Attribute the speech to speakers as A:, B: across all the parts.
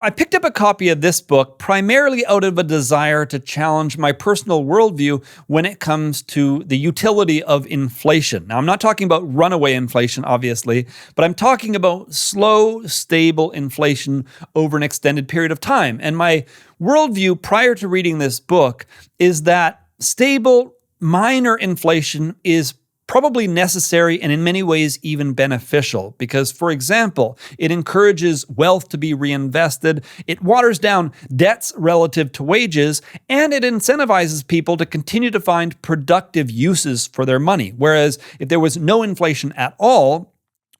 A: I picked up a copy of this book primarily out of a desire to challenge my personal worldview when it comes to the utility of inflation. Now, I'm not talking about runaway inflation, obviously, but I'm talking about slow, stable inflation over an extended period of time. And my worldview prior to reading this book is that stable, minor inflation is probably necessary and in many ways even beneficial because, for example, it encourages wealth to be reinvested, it waters down debts relative to wages, and it incentivizes people to continue to find productive uses for their money. Whereas if there was no inflation at all,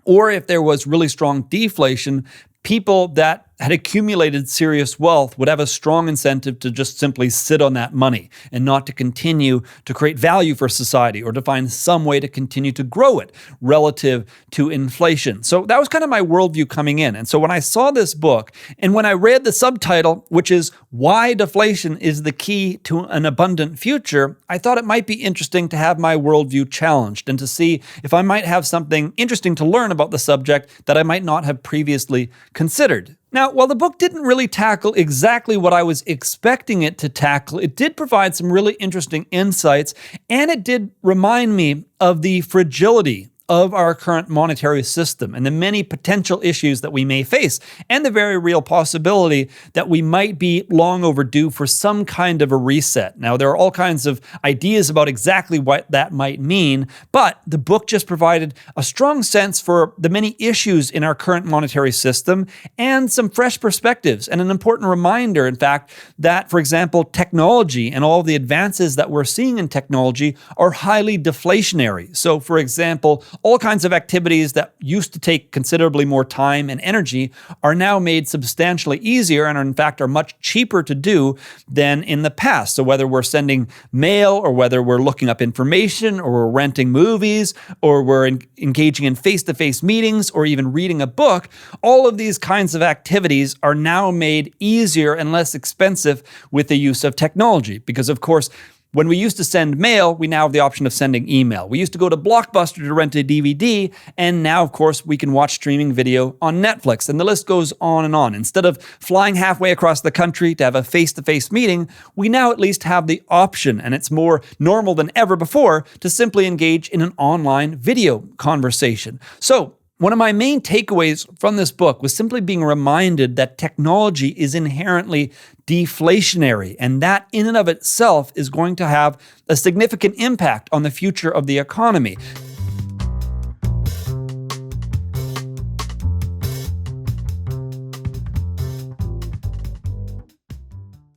A: or if there was really strong deflation, people that had accumulated serious wealth would have a strong incentive to just simply sit on that money and not to continue to create value for society or to find some way to continue to grow it relative to inflation. So that was kind of my worldview coming in. And so when I saw this book and when I read the subtitle, which is Why Deflation is the Key to an Abundant Future, I thought it might be interesting to have my worldview challenged and to see if I might have something interesting to learn about the subject that I might not have previously considered. Now, while the book didn't really tackle exactly what I was expecting it to tackle, it did provide some really interesting insights, and it did remind me of the fragility of our current monetary system and the many potential issues that we may face, and the very real possibility that we might be long overdue for some kind of a reset. Now, there are all kinds of ideas about exactly what that might mean, but the book just provided a strong sense for the many issues in our current monetary system and some fresh perspectives, and an important reminder, in fact, that, for example, technology and all of the advances that we're seeing in technology are highly deflationary. So, for example, all kinds of activities that used to take considerably more time and energy are now made substantially easier and in fact are much cheaper to do than in the past. So whether we're sending mail or whether we're looking up information or we're renting movies or we're engaging in face-to-face meetings or even reading a book, all of these kinds of activities are now made easier and less expensive with the use of technology. Because of course, when we used to send mail, we now have the option of sending email. We used to go to Blockbuster to rent a DVD, and now, of course, we can watch streaming video on Netflix, and the list goes on and on. Instead of flying halfway across the country to have a face-to-face meeting, we now at least have the option, and it's more normal than ever before, to simply engage in an online video conversation. So, one of my main takeaways from this book was simply being reminded that technology is inherently deflationary, and that in and of itself is going to have a significant impact on the future of the economy.